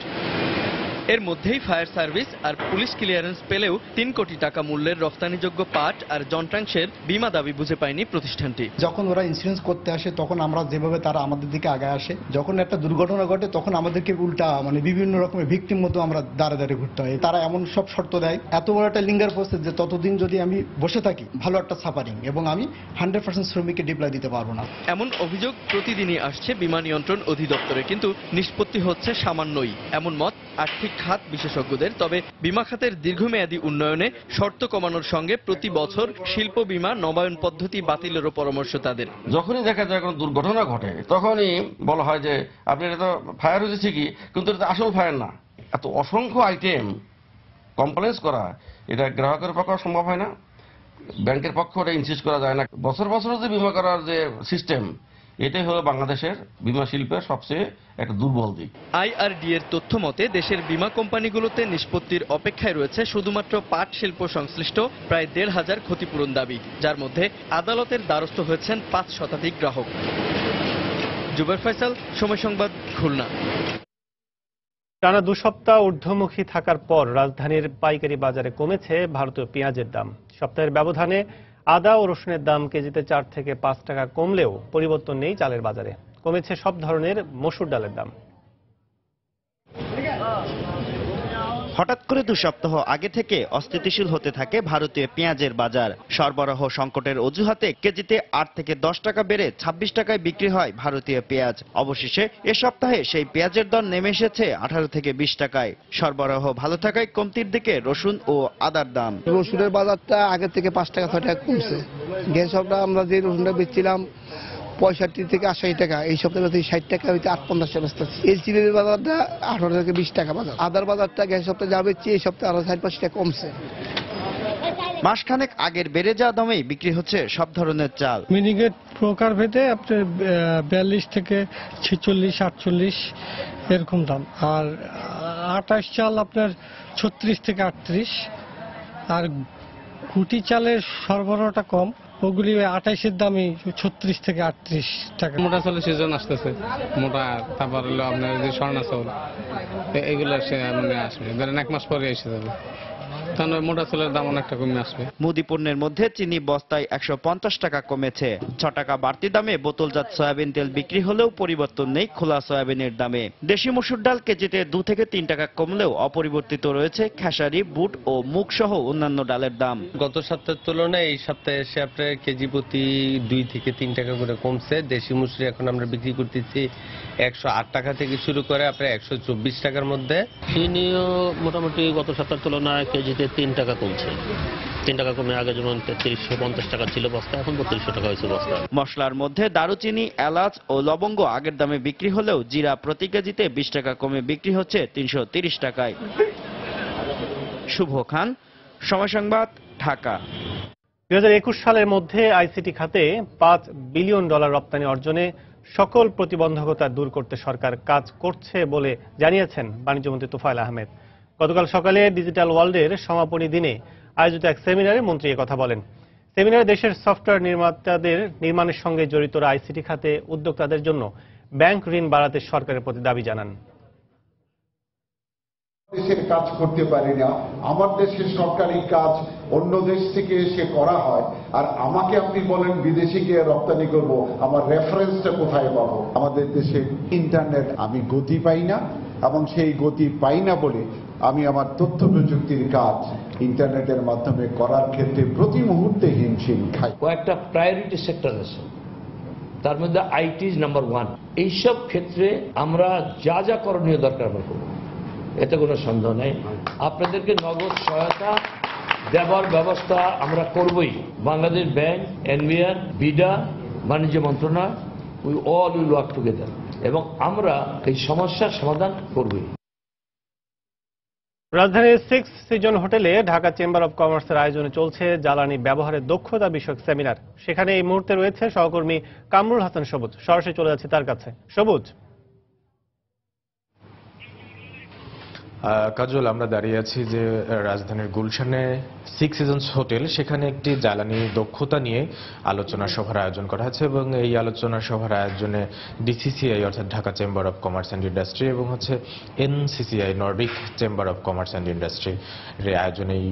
[SPEAKER 14] এর মধ্যেই ফায়ার সার্ভিস আর পুলিশ ক্লিয়ারেন্স পেলেও 3 কোটি টাকা মূল্যের রফতানিযোগ্য পাট আর যন্ত্রাংশের বীমা দাবি বুঝে পায়নি প্রতিষ্ঠানটি।
[SPEAKER 12] যখন ওরা ইন্স্যুরেন্স করতে আসে তখন আমরা যেভাবে তারা আমাদের দিকে আগায় আসে, যখন একটা দুর্ঘটনা ঘটে তখন আমাদেরকে উল্টা বিভিন্ন রকমের ভিকটিম মতো আমরা দাঁড়ে ঘুরতে হয়। তারা এমন সব শর্ত দেয়, এত বড় একটা লিঙ্গার প্রসেস যে ততদিন যদি আমি বসে থাকি ভালো একটা সাফারিং এবং আমি 100% শ্রমিককে ডিপ্লয় দিতে পারবো না।
[SPEAKER 14] এমন অভিযোগ প্রতিদিনই আসছে বীমা নিয়ন্ত্রণ অধিদপ্তরে, কিন্তু নিষ্পত্তি হচ্ছে সামান্যই, এমন মত আর্থিক খাত বিশেষজ্ঞদের। তবে বীমা খাতের দীর্ঘমেয়াদী উন্নয়নে শর্ত কমানোর সঙ্গে প্রতি বছর শিল্প বীমা নবায়ন পদ্ধতি বাতিলেরও পরামর্শ তাদের।
[SPEAKER 15] যখনই দেখা যায় কোনো দুর্ঘটনা ঘটে তখনই বলা হয় যে আপনি এটা তো ফায়ার হয়েছে ঠিকই, কিন্তু এটা আসল ফায়ার না। এত অসংখ্য আইটেম কমপ্লেন্স করা, এটা গ্রাহকের পক্ষে সম্ভব হয় না, ব্যাংকের পক্ষে ওটা ইনসিস্ট করা যায় না। বছর বছর যে বীমা করার যে সিস্টেম, এটাই হলো বাংলাদেশের বিমা শিল্পের সবচেয়ে একটা দুর্বল দিক।
[SPEAKER 14] আইআরডি এর তথ্য মতে দেশের বীমা কোম্পানিগুলোতে নিষ্পত্তির অপেক্ষায় রয়েছে শুধুমাত্র পাট শিল্প সংশ্লিষ্ট প্রায় ১,৫০০ ক্ষতিপূরণ দাবি, যার মধ্যে আদালতের দ্বারস্থ হয়েছেন ৫ শতাধিক গ্রাহক। জুবের ফয়সাল, সময় সংবাদ, খুলনা।
[SPEAKER 1] টানা ২ সপ্তাহ ঊর্ধ্বমুখী থাকার পর রাজধানীর পাইকারি বাজারে কমেছে ভারতীয় পেঁয়াজের দাম। সপ্তাহের ব্যবধানে আদা ও রসুনের দাম কেজিতে ৪ থেকে ৫ টাকা কমলেও পরিবর্তন নেই চালের বাজারে। কমেছে সব ধরনের মসুর ডালের দাম।
[SPEAKER 16] হঠাৎ করে ২ সপ্তাহ আগে থেকে অস্থিতিশীল হতে থাকে ভারতীয় পেঁয়াজের বাজার। সরবরাহ সংকটের অজুহাতে কেজিতে ৮ থেকে ১০ টাকা বেড়ে ২৬ টাকায় বিক্রি হয় ভারতীয় পেঁয়াজ। অবশেষে এ সপ্তাহে সেই পেঁয়াজের দর নেমে এসেছে ১৮ থেকে ২০ টাকায়। সরবরাহ ভালো থাকায় কমতির দিকে রসুন ও আদার দাম।
[SPEAKER 17] রসুনের বাজারটা আগের থেকে ৫ টাকা ৬ টাকা কমছে। গেল সপ্তাহে আমরা যে রসুনটা বেচছিলাম ৬৫ থেকে ৮০ টাকা, এই সপ্তাহে ৬০ টাকা হইতে ৮-৫০ টাকা বেচতেছি। এই চিলের বাজারটা ১৮ থেকে ২০ টাকা বাজার। আদার বাজারটা গেল সপ্তাহে যা বেচছি এই সপ্তাহে আরো ৪-৫ টাকা কমছে।
[SPEAKER 16] মাসখানেক আগের বেড়ে যাওয়া দামেই বিক্রি হচ্ছে সব ধরনের চাল।
[SPEAKER 18] মিনিকেট প্রকার ভেদে আপনার ৪২ থেকে ৪৬, ৪৮ এরকম দাম। আর ২৮ চাল আপনার ৩৬ থেকে ৩৮। আর গুটি চালের সরবরাহটা কম, ওগুলি ২৮-এর দামই ৩৬ থেকে ৩৮ টাকা।
[SPEAKER 11] মোটা চালের সিজন আসতেছে, মোটা, তারপর হলো আপনার যে স্বর্ণা চাউল, এগুলো মানে আসবে, ধরেন ১ মাস পরে এসে যাবে, কারণ মোটা চালের দাম অনেকটা কমে আসবে।
[SPEAKER 16] মুদি পণ্যের মধ্যে চিনি বস্তায় ১৫০ টাকা কমেছে। ৬ টাকা বাড়তি দামে বোতলজাত সয়াবিন তেল বিক্রি হলেও পরিবর্তন নেই খোলা সয়াবিনের দামে। দেশি মসুর ডাল কেজিতে ২ থেকে ৩ টাকা কমলেও অপরিবর্তিত রয়েছে খেসারি, বুট ও মুগ সহ অন্যান্য ডালের দাম।
[SPEAKER 19] গত সপ্তাহের তুলনায় এই সপ্তাহে এসে আপনার কেজি প্রতি ২ থেকে ৩ টাকা করে কমছে। দেশি মসুরি এখন আমরা বিক্রি করতেছি ১০৮ টাকা থেকে শুরু করে আপনার ১২৪ টাকার মধ্যে।
[SPEAKER 20] চিনিও মোটামুটি গত সপ্তাহের তুলনায় কেজিতে ৩ টাকা কমছে। ৩ টাকা কমে আগে যেমন ৩৩৫ টাকা ছিল বস্তা, এখন ৩২০০ টাকা হয়েছে বস্তা।
[SPEAKER 16] মশলার মধ্যে দারুচিনি, এলাচ ও লবঙ্গ আগের দামে বিক্রি হলেও জিরা প্রতি কেজিতে ২০ টাকা কমে বিক্রি হচ্ছে ৩৩০ টাকায়। শুভ খান, সময় সংবাদ, ঢাকা।
[SPEAKER 1] ২০২১ সালের মধ্যে আইসিটি খাতে $৫ বিলিয়ন রপ্তানি অর্জনে সকল প্রতিবন্ধকতা দূর করতে সরকার কাজ করছে বলে জানিয়েছেন বাণিজ্যমন্ত্রী তোফায়েল আহমেদ। গতকাল সকালে ডিজিটাল ওয়ার্ল্ডের সমাপনী দিনে আয়োজিত এক সেমিনারে মন্ত্রী কথা বলেন। সেমিনারে দেশের সফটওয়্যার নির্মাতাদের নির্মাণের সঙ্গে জড়িতরা আইসিটি খাতে উদ্যোক্তাদের জন্য ব্যাংক ঋণ বাড়াতে সরকারের প্রতি দাবি জানান।
[SPEAKER 21] দেশের কাজ করতে পারি না, আমার দেশের সরকারি কাজ অন্য দেশ থেকে এসে করা হয়, আর আমাকে আপনি বলেন বিদেশে গিয়ে রপ্তানি করব, আমার রেফারেন্সটা কোথায় পাবো? আমাদের দেশে ইন্টারনেট আমি গতি পাই না, এবং সেই গতি পাই না বলে আমি আমার তথ্য প্রযুক্তির কাজ ইন্টারনেটের মাধ্যমে করার ক্ষেত্রে প্রতি মুহূর্তে হিমশিম খাই।
[SPEAKER 22] কয়েকটা প্রায়োরিটি সেক্টর আছে, তার মধ্যে আইটি ইজ নাম্বার 1। এইসব ক্ষেত্রে আমরা যা যা করণীয় দরকার আমরা করব, এতে কোনো সন্দেহ নেই। আপনাদেরকে নগদ সহায়তা দেওয়ার ব্যবস্থা আমরা করবই। বাংলাদেশ ব্যাংক, এনবিআর, বিডা, বাণিজ্য মন্ত্রণালয়, we all will work together, এবং আমরা এই সমস্যার সমাধান করবই।
[SPEAKER 1] রাজধানীর 6 সিজন হোটেলে ঢাকা চেম্বার অব কমার্সের আয়োজনে চলছে জ্বালানি ব্যবহারের দক্ষতা বিষয়ক সেমিনার। সেখানে এই মুহূর্তে রয়েছে সহকর্মী কামরুল হাসান সবুজ। সরাসরি চলে যাচ্ছে তার কাছে। সবুজ,
[SPEAKER 23] কাজল, আমরা দাঁড়িয়ে আছি যে রাজধানীর গুলশানে 6 সিজনস হোটেল, সেখানে একটি জ্বালানি দক্ষতা নিয়ে আলোচনা সভার আয়োজন করা হয়েছে এবং এই আলোচনা সভার আয়োজনে ডিসিসিআই অর্থাৎ Dhaka chamber of commerce and industry এবং NCCI Nordic chamber of commerce and industry এর আয়োজনে এই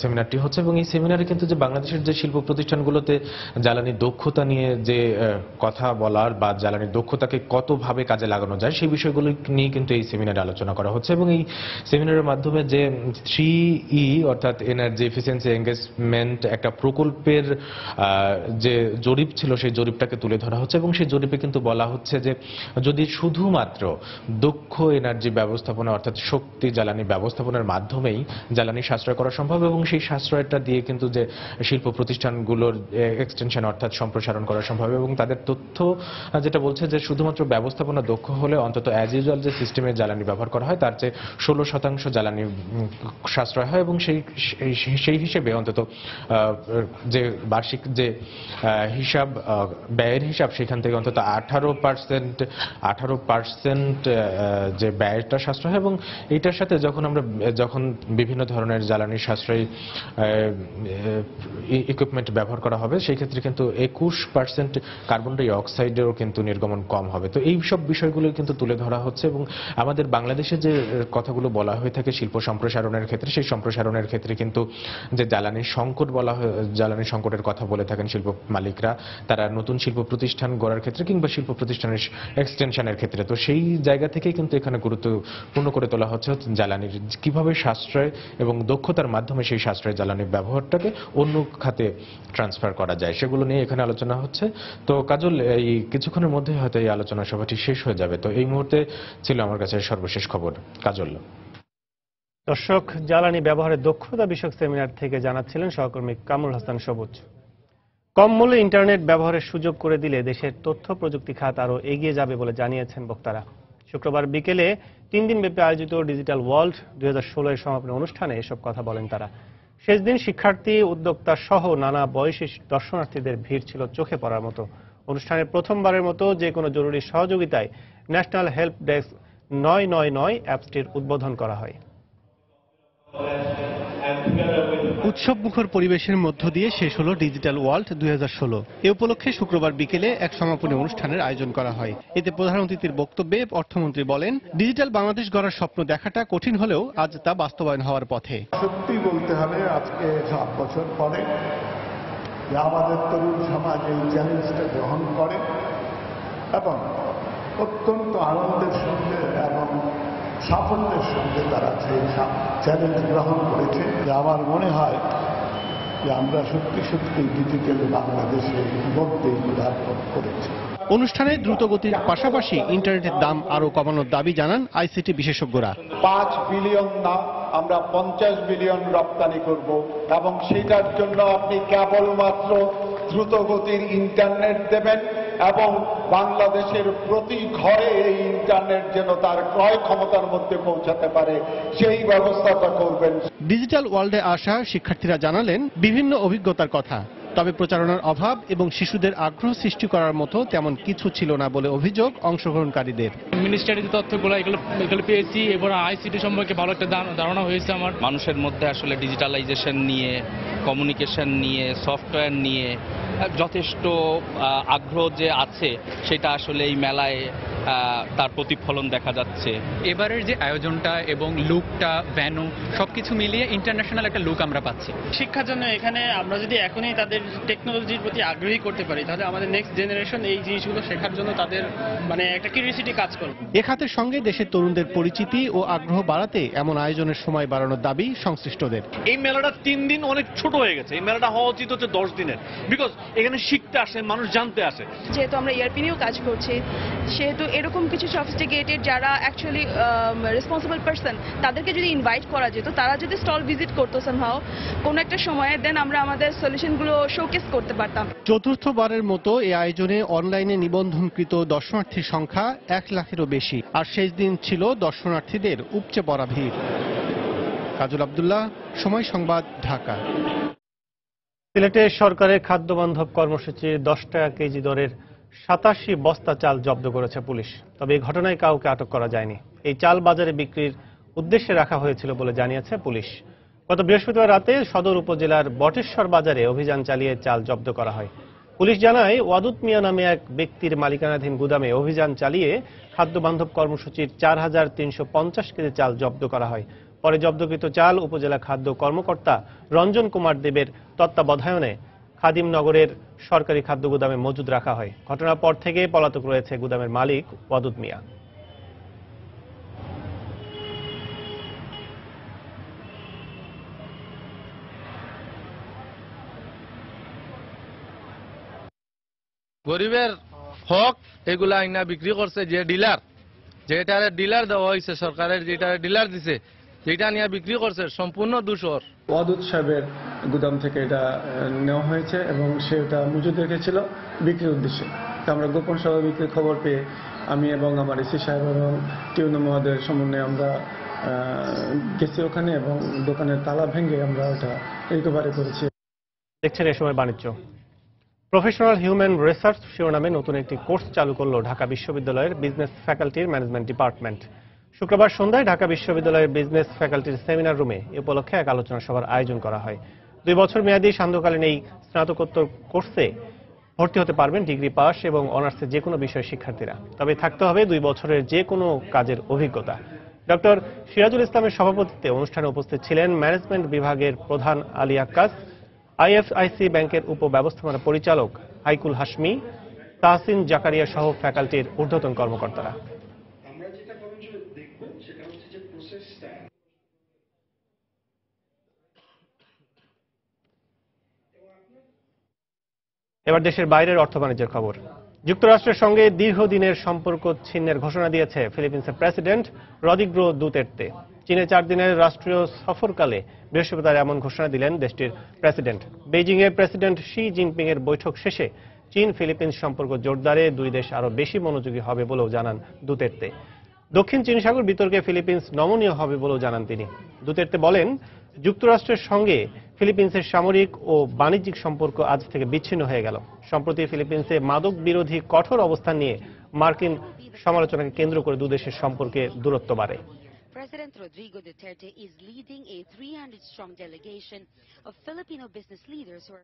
[SPEAKER 23] সেমিনারটি হচ্ছে। এবং এই সেমিনারে কিন্তু যে বাংলাদেশের যে শিল্প প্রতিষ্ঠানগুলোতে জ্বালানি দক্ষতা নিয়ে যে কথা বলার বা জ্বালানির দক্ষতাকে কতভাবে কাজে লাগানো যায় সেই বিষয়গুলো নিয়ে কিন্তু এই সেমিনারে আলোচনা করা হচ্ছে। এবং এই সেমিনারের মাধ্যমে যে 3E অর্থাৎ এনার্জি এফিসিয়েন্সি এনগেজমেন্ট একটা প্রকল্পের যে জরিপ ছিল সেই জরিপটাকে তুলে ধরা হচ্ছে এবং সেই জরিপে কিন্তু বলা হচ্ছে যে যদি শুধুমাত্র দক্ষ এনার্জি ব্যবস্থাপনা অর্থাৎ শক্তি জ্বালানি ব্যবস্থাপনার মাধ্যমেই জ্বালানি সাশ্রয় করা সম্ভব এবং সেই সাশ্রয়টা দিয়ে কিন্তু যে শিল্প প্রতিষ্ঠানগুলোর এক্সটেনশন অর্থাৎ সম্প্রসারণ করা সম্ভব এবং তাদের তথ্য যেটা বলছে যে শুধুমাত্র ব্যবস্থাপনা দক্ষ হলে অন্তত অ্যাজ ইউজুয়াল যে সিস্টেমে জ্বালানি ব্যবহার করা হয় তার চেয়ে 16% জ্বালানি সাশ্রয় হয় এবং সেই হিসেবে অন্তত যে বার্ষিক যে হিসাব ব্যয়ের হিসাব সেখান থেকে অন্তত 18% যে ব্যয়টা সাশ্রয় হয় এবং এইটার সাথে যখন বিভিন্ন ধরনের জ্বালানি সাশ্রয়ী ইকুইপমেন্ট ব্যবহার করা হবে সেই ক্ষেত্রে কিন্তু 21% কার্বন ডাই অক্সাইডেরও কিন্তু নির্গমন কম হবে। তো এই সব বিষয়গুলো কিন্তু তুলে ধরা হচ্ছে এবং আমাদের বাংলাদেশে যে কথাগুলো বলা হয়ে থাকে শিল্প সম্প্রসারণের ক্ষেত্রে, সেই সম্প্রসারণের ক্ষেত্রে কিন্তু যে জ্বালানি সংকট জ্বালানি সংকটের কথা বলে থাকেন শিল্প মালিকরা, তারা নতুন শিল্প প্রতিষ্ঠান গড়ার ক্ষেত্রে কিংবা শিল্প প্রতিষ্ঠানের এক্সটেনশনের ক্ষেত্রে, তো সেই জায়গা থেকেই কিন্তু এখানে গুরুত্বপূর্ণ করে তোলা হচ্ছে জ্বালানির কিভাবে সাশ্রয় এবং দক্ষতার মাধ্যমে সেই সাশ্রয় জ্বালানির ব্যবহারটাকে অন্য খাতে ট্রান্সফার করা যায়, সেগুলো নিয়ে এখানে আলোচনা হচ্ছে। তো কাজল, এই কিছুক্ষণের মধ্যে হয়তো এই আলোচনা সভাটি শেষ হয়ে যাবে। তো এই মুহূর্তে ছিল আমার কাছে সর্বশেষ খবর। কাজল।
[SPEAKER 1] দর্শক, জ্বালানি ব্যবহারের দক্ষতা বিষয়ক সেমিনার থেকে জানাচ্ছিলেন সহকর্মী কামরুল হাসান সবুজ। কম মূল্যে ইন্টারনেট ব্যবহারের সুযোগ করে দিলে দেশের তথ্য প্রযুক্তি খাত আরও এগিয়ে যাবে বলে জানিয়েছেন বক্তারা। শুক্রবার বিকেলে 3 দিনব্যাপী আয়োজিত ডিজিটাল ওয়ার্ল্ড 2016 এর সমাপনী অনুষ্ঠানে এসব কথা বলেন তারা। শেষ দিন শিক্ষার্থী, উদ্যোক্তা সহ নানা বয়সী দর্শনার্থীদের ভিড় ছিল চোখে পড়ার মতো। অনুষ্ঠানের প্রথমবারের মতো যে কোনো জরুরি সহযোগিতায় ন্যাশনাল হেল্প ডেস্ক 999 অ্যাপসটির উদ্বোধন করা হয়।
[SPEAKER 3] উৎসবমুখর পরিবেশের মধ্য দিয়ে শেষ হলো ডিজিটাল ওয়ার্ল্ড 2016। এ উপলক্ষে শুক্রবার বিকেলে এক সমাপনী অনুষ্ঠানের আয়োজন করা হয়। এতে প্রধান অতিথির বক্তব্যে অর্থমন্ত্রী বলেন, ডিজিটাল বাংলাদেশ গড়ার স্বপ্ন দেখাটা কঠিন হলেও আজ তা বাস্তবায়ন হওয়ার পথে।
[SPEAKER 4] সত্যি বলতে হবে, আজকে 7 বছর পরে যে আমাদের তরুণ সমাজ এই চ্যালেঞ্জটা গ্রহণ করে এবং অত্যন্ত আনন্দের সঙ্গে এবং সাফল্যের সঙ্গে তারা সেই চ্যালেঞ্জ গ্রহণ করেছে। আমার মনে হয় যে আমরা সত্যি সত্যি ডিজিটাল বাংলাদেশের মধ্যেই পদার্পণ করেছি।
[SPEAKER 3] অনুষ্ঠানে দ্রুতগতির পাশাপাশি ইন্টারনেটের দাম আরও কমানোর দাবি জানান আইসিটি বিশেষজ্ঞরা।
[SPEAKER 4] 5 বিলিয়ন না, আমরা 50 বিলিয়ন রপ্তানি করব এবং সেটার জন্য আপনি কেবলমাত্র দ্রুতগতির ইন্টারনেট দেবেন এবং বাংলাদেশের প্রতি ঘরে এই ইন্টারনেট যেন তার ক্রয় ক্ষমতার মধ্যে পৌঁছাতে পারে সেই ব্যবস্থাটা করবেন।
[SPEAKER 3] ডিজিটাল ওয়ার্ল্ডে আসা শিক্ষার্থীরা জানালেন বিভিন্ন অভিজ্ঞতার কথা, তবে প্রচারণার অভাব এবং শিশুদের আগ্রহ সৃষ্টি করার মতো তেমন কিছু ছিল না বলে অভিযোগ অংশগ্রহণকারীদের।
[SPEAKER 5] মিনিস্ট্রির তথ্যগুলো এগুলো পেয়েছি, এবার আইসিটি সম্পর্কে ভালো একটা ধারণা হয়েছে আমার।
[SPEAKER 24] মানুষের মধ্যে আসলে ডিজিটালাইজেশন নিয়ে, কমিউনিকেশন নিয়ে, সফটওয়্যার নিয়ে যথেষ্ট আগ্রহ যে আছে সেটা আসলে এই মেলায় তার প্রতিফলন দেখা যাচ্ছে।
[SPEAKER 25] এবারের যে আয়োজনটা এবং লুকটা, ভ্যানু সবকিছু মিলিয়ে ইন্টারন্যাশনাল একটা লুক আমরা পাচ্ছি।
[SPEAKER 26] শিক্ষার জন্য এখানে আমরা যদি এখনই তাদের টেকনোলজির প্রতি আগ্রহী করতে পারি, তাহলে আমাদের নেক্সট জেনারেশন এই জিনিসগুলো শেখার জন্য তাদের একটা কিউরিওসিটি কাজ করবে।
[SPEAKER 3] এ খাতের সঙ্গে দেশের তরুণদের পরিচিতি ও আগ্রহ বাড়াতে এমন আয়োজনের সময় বাড়ানোর দাবি সংশ্লিষ্টদের।
[SPEAKER 27] এই মেলাটা 3 দিন অনেক ছোট হয়ে গেছে, এই মেলাটা হওয়া উচিত হচ্ছে 10 দিনের, বিকজ এখানে শিখতে আসে, মানুষ জানতে আসে।
[SPEAKER 28] যেহেতু আমরা ERP নিয়েও কাজ করছি, সেহেতু এরকম কিছু সফিস্টিকেটেড যারা অ্যাকচুয়ালি রেসপন্সিবল পারসন তাদেরকে যদি ইনভাইট করা যেত, তারা যদি স্টল ভিজিট করতো সামহাও কোনো একটা সময়ে, দেন আমরা আমাদের সলিউশনগুলো শোকেস করতে পারতাম।
[SPEAKER 3] চতুর্থবারের মতো এই আয়োজনে অনলাইনে নিবন্ধনকৃত দর্শনার্থীর সংখ্যা 1 লাখেরও বেশি, আর শেষ দিন ছিল দর্শনার্থীদের উপচে পড়া ভিড়। কাজল আব্দুল্লাহ, সময় সংবাদ, ঢাকা।
[SPEAKER 1] সিলেটে সরকারের খাদ্য বান্ধব কর্মসূচির 10 টাকা কেজি দরের 87 বস্তা চাল জব্দ করেছে পুলিশ। তবে এই ঘটনায় কাউকে আটক করা যায়নি। এই চাল বাজারে বিক্রির উদ্দেশ্যে রাখা হয়েছিল বলে জানিয়েছে পুলিশ। গত বৃহস্পতিবার রাতে সদর উপজেলার বটেশ্বর বাজারে অভিযান চালিয়ে চাল জব্দ করা হয়। পুলিশ জানায়, ওয়াদুদ মিয়া নামে এক ব্যক্তির মালিকানাধীন গুদামে অভিযান চালিয়ে খাদ্য বান্ধব কর্মসূচির 4350 কেজি চাল জব্দ করা হয়। পরে জব্দকৃত চাল উপজেলা খাদ্য কর্মকর্তা রঞ্জন কুমার দেবের তত্ত্বাবধানে খাদিমনগরের সরকারি খাদ্য গুদামে মজুদ রাখা হয়। ঘটনার পর থেকে পলাতক রয়েছে গুদামের মালিক ওয়াদুদ মিয়া।
[SPEAKER 5] গরিবের হক এগুলা আইনা বিক্রি করছে যে ডিলার, যেটা ডিলার দেওয়া হয়েছে সরকারের, যেটা ডিলার দিছে, যেটা নিয়ে বিক্রি করছে, সম্পূর্ণ দূষর।
[SPEAKER 29] ওয়াদুদ সাহেবের গুদাম থেকে এটা নেওয়া হয়েছে এবং সে এটা মজুদ রেখেছিল বিক্রির উদ্দেশ্যে। আমরা গোপন সভা বিক্রির খবর পেয়ে আমি এবং আমার এসি সাহেব এবং টিউনো মহোদয়ের সমন্বয়ে আমরা গেছি ওখানে এবং দোকানের তালা ভেঙে আমরা ওটা রিকভারি করেছি।
[SPEAKER 1] দেখছেন এ সময় বাণিজ্য। প্রফেশনাল হিউম্যান রিসার্চ শিরোনামে নতুন একটি কোর্স চালু করল ঢাকা বিশ্ববিদ্যালয়ের বিজনেস ফ্যাকাল্টির ম্যানেজমেন্ট ডিপার্টমেন্ট। শুক্রবার সন্ধ্যায় ঢাকা বিশ্ববিদ্যালয়ের বিজনেস ফ্যাকাল্টির সেমিনার রুমে এ উপলক্ষে এক আলোচনা সভার আয়োজন করা হয়। 2 বছর মেয়াদী সান্ধ্যকালীন এই স্নাতকোত্তর কোর্সে ভর্তি হতে পারবেন ডিগ্রি পাস এবং অনার্সের যে কোনো বিষয়ের শিক্ষার্থীরা। তবে থাকতে হবে 2 বছরের যে কোনো কাজের অভিজ্ঞতা। ডক্টর সিরাজুল ইসলামের সভাপতিত্বে অনুষ্ঠানে উপস্থিত ছিলেন ম্যানেজমেন্ট বিভাগের প্রধান আলী আক্কাস, আইএফআইসি ব্যাংকের উপব্যবস্থাপনা পরিচালক হাইকুল হাশমি, তাহসিন জাকারিয়া সহ ফ্যাকাল্টির ঊর্ধ্বতন কর্মকর্তারা। এবার দেশের বাইরের অর্থ বাণিজ্যের খবর। যুক্তরাষ্ট্রের সঙ্গে দীর্ঘদিনের সম্পর্ক ছিন্নের ঘোষণা দিয়েছে ফিলিপিন্সের প্রেসিডেন্ট রদ্রিগো দুতের্তে। চীনে 4 দিনের রাষ্ট্রীয় সফরকালে বৃহস্পতিবার এমন ঘোষণা দিলেন দেশটির প্রেসিডেন্ট। বেইজিংয়ে প্রেসিডেন্ট শি জিনপিং এর বৈঠক শেষে চীন ফিলিপিন্স সম্পর্ক জোরদারে 2 দেশ আরও বেশি মনোযোগী হবে বলেও জানান দুতের্তে। দক্ষিণ চীন সাগর বিতর্কে ফিলিপিন্স নমনীয় হবে বলেও জানান তিনি। দুতের্তে বলেন, যুক্তরাষ্ট্রের সঙ্গে ফিলিপিন্সের সামরিক ও বাণিজ্যিক সম্পর্ক আজ থেকে বিচ্ছিন্ন হয়ে গেল। সম্প্রতি ফিলিপিন্সে মাদক বিরোধী কঠোর অবস্থান নিয়ে মার্কিন সমালোচনাকে কেন্দ্র করে 2 দেশের সম্পর্কে দূরত্ব বাড়ে।
[SPEAKER 2] President Rodrigo Duterte is leading a 300-strong delegation of Filipino business leaders who are...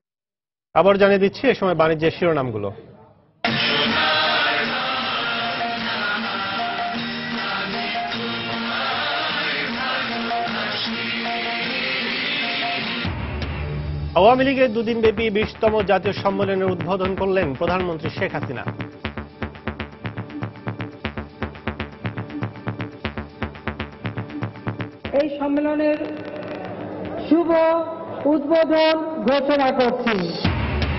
[SPEAKER 1] আবার জানিয়ে দিচ্ছি এ সময় বাণিজ্যের শিরোনামগুলো। আওয়ামী লীগের 2 দিনব্যাপী 20তম জাতীয় সম্মেলনের উদ্বোধন করলেন প্রধানমন্ত্রী শেখ হাসিনা।
[SPEAKER 6] এই সম্মেলনের শুভ উদ্বোধন ঘোষণা করছি।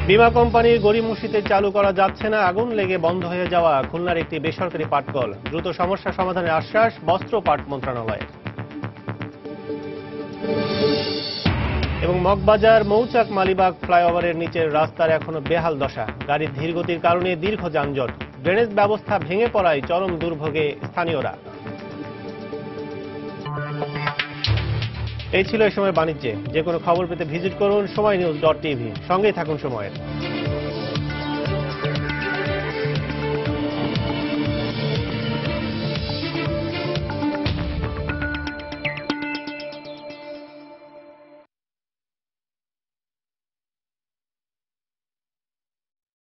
[SPEAKER 1] বিমা কোম্পানির গড়িমসিতে চালু করা যাচ্ছে না, আগুন লেগে বন্ধ হয়ে যাওয়া খুলনার একটি বেসরকারি পাটকল। দ্রুত সমস্যা সমাধানের আশ্বাস বস্ত্র পাট মন্ত্রণালয়ের। এবং মগবাজার মৌচাক মালিবাগ ফ্লাইওভারের নিচের রাস্তার এখনো বেহাল দশা, গাড়ির ধীরগতির কারণে দীর্ঘ যানজট, ড্রেনেজ ব্যবস্থা ভেঙে পড়ায় চরম দুর্ভোগে স্থানীয়রা। এই ছিল এই সময় বাণিজ্যে। যে কোনো খবর পেতে ভিজিট করুন সময়নিউজ.tv। সঙ্গেই থাকুন সময়ের।